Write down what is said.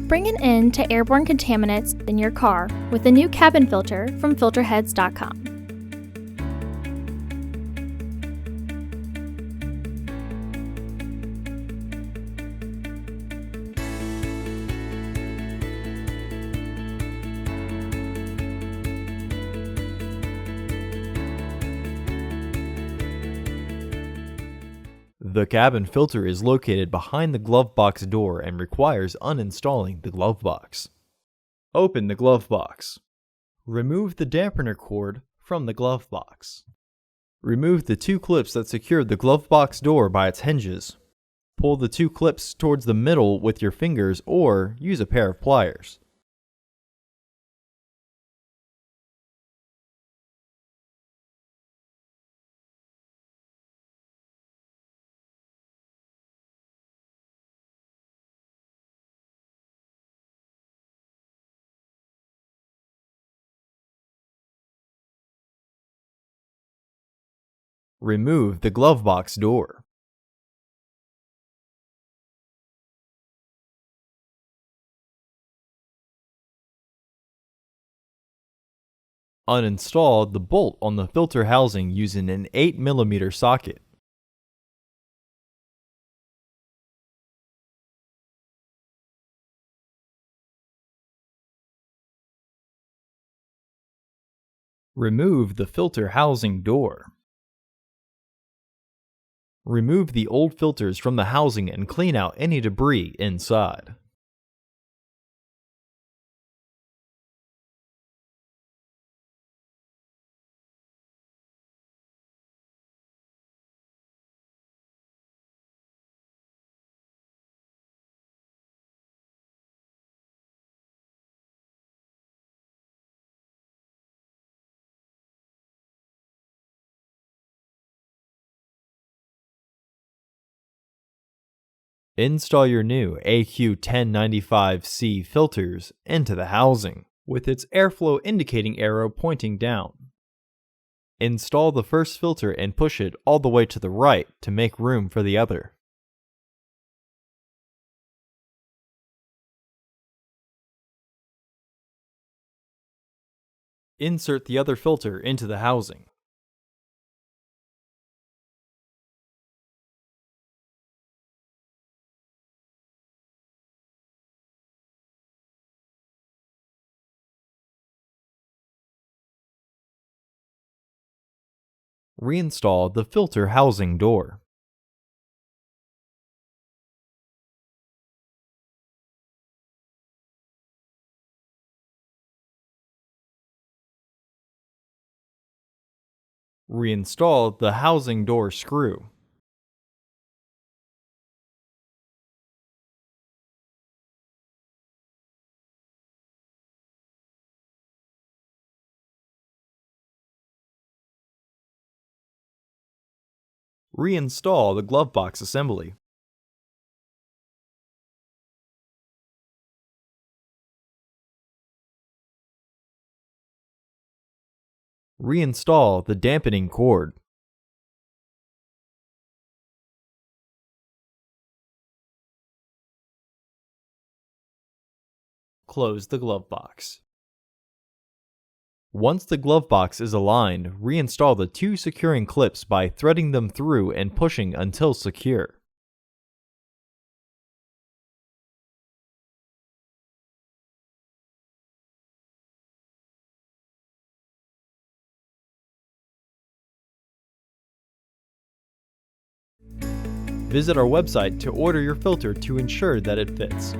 Bring an end to airborne contaminants in your car with the new cabin filter from Filterheads.com. The cabin filter is located behind the glove box door and requires uninstalling the glove box. Open the glove box. Remove the dampener cord from the glove box. Remove the two clips that secure the glove box door by its hinges. Pull the two clips towards the middle with your fingers or use a pair of pliers. Remove the glove box door. Uninstall the bolt on the filter housing using an 8mm socket. Remove the filter housing door. Remove the old filters from the housing and clean out any debris inside. Install your new AQ1095C filters into the housing, with its airflow indicating arrow pointing down. Install the first filter and push it all the way to the right to make room for the other. Insert the other filter into the housing. Reinstall the filter housing door. Reinstall the housing door screw. Reinstall the glove box assembly. Reinstall the dampening cord. Close the glove box. Once the glove box is aligned, reinstall the two securing clips by threading them through and pushing until secure. Visit our website to order your filter to ensure that it fits.